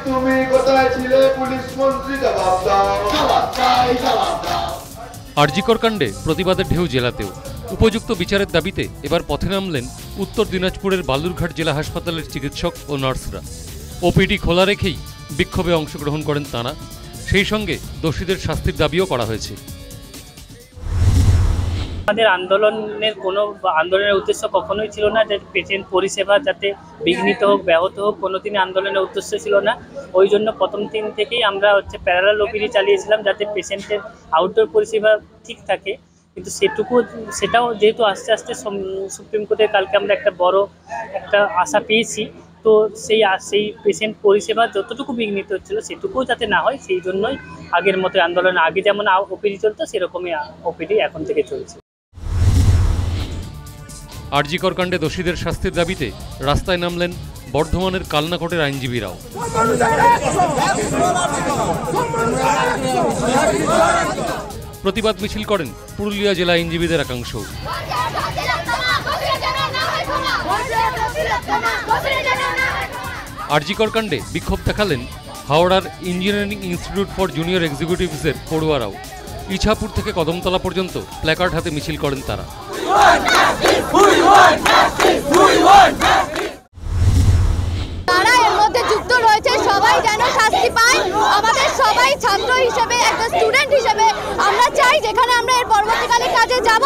তুমি কোথায় ছিলে পুলিশ মন্ত্রী, জবাব দাও, জবাব চাই, জবাব দাও। আরজিকর কাণ্ডে প্রতিবাদের ঢেউ জেলাতেও। উপযুক্ত বিচারের দাবিতে এবার পথে নামলেন উত্তর দিনাজপুরের বালুরঘাট জেলা হাসপাতালের চিকিৎসক ও নার্সরা। ওপিডি খোলা রেখেই বিক্ষোভে অংশগ্রহণ করেন তাঁরা। সেই সঙ্গে দোষীদের শাস্তির দাবিও করা হয়েছে। আমাদের আন্দোলনের উদ্দেশ্য কখনোই ছিল না যে পেশেন্ট পরিষেবা যাতে বিঘ্নিত হোক, ব্যাহত হোক, কোনোদিনই আন্দোলনের উদ্দেশ্য ছিল না। ওই জন্য প্রথম দিন থেকেই আমরা প্যারালাল ওপিডি চালিয়েছিলাম যাতে পেশেন্টের আউটডোর পরিষেবা ঠিক থাকে। কিন্তু সেটাও যেহেতু আস্তে আস্তে সুপ্রিম কোর্টের কালকে আমরা একটা বড় আশা পেয়েছি, তো সেই পেশেন্ট পরিষেবা যতটুকু বিঘ্নিত হচ্ছিল সেটুকুও যাতে না হয়, সেই জন্যই আগের মতো আন্দোলন, আগে যেমন ওপিডি চলতো সেরকমই ওপিডি এখন থেকে চলছে। আরজিকর কাণ্ডে দোষীদের শাস্তির দাবিতে রাস্তায় নামলেন বর্ধমানের কালনাকোটের আইনজীবীরাও। প্রতিবাদ মিছিল করেন পুরুলিয়া জেলা আইনজীবীদের একাংশ। আরজিকর কাণ্ডে বিক্ষোভ দেখালেন হাওড়ার ইঞ্জিনিয়ারিং ইনস্টিটিউট ফর জুনিয়র এক্সিকিউটিভসের পড়ুয়ারাও। ইছাপুর থেকে কদমতলা পর্যন্ত প্ল্যাকার্ড হাতে মিছিল করেন তারা। তারা এর মধ্যে যুক্ত রয়েছে, সবাই যেন শাস্তি পায়। আমাদের সবাই ছাত্র হিসেবে, একটা স্টুডেন্ট হিসেবে আমরা চাই যেখানে আমরা এর পরবর্তীকালে কাজে যাব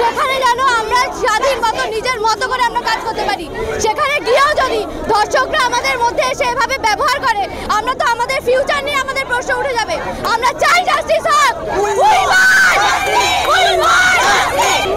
সেখানে যেন আমরা স্বাধীন মতো নিজের মতো করে আমরা কাজ করতে পারি। সেখানে গিয়েও যদি দর্শকরা আমাদের মধ্যে এসে এভাবে ব্যবহার করে, আমরা তো আমাদের ফিউচার নিয়ে আমাদের প্রশ্ন উঠে যাবে। আমরা চাই জাস্টিস হোক।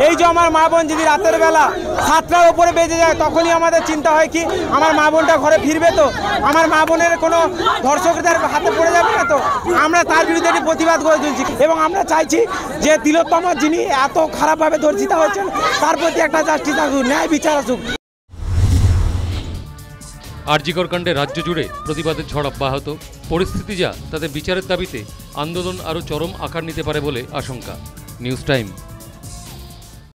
এই যে আমার মা বোন যদি রাতের বেলা 7টার উপরে বেজে যায়, তখনই আমাদের চিন্তা হয় কি আমার মা বোনটা ঘরে ফিরবে তো, আমার মা বোনের কোনো ধর্ষকদের হাতে পড়ে যাবে না তো। আমরা তার বিরুদ্ধে একটি প্রতিবাদ করে তুলছি এবং আমরা চাইছি যে তিলোত্তমা যিনি এত খারাপভাবে ধর্ষিতা হয়েছেন তার প্রতি একটা জাস্টিস আসুক, ন্যায় বিচার আসুক। আরজিকর কাণ্ডে রাজ্য জুড়ে প্রতিবাদের ঝড় অব্যাহত। পরিস্থিতি যা, তাতে বিচারের দাবিতে আন্দোলন আরও চরম আকার নিতে পারে বলে আশঙ্কা। News time.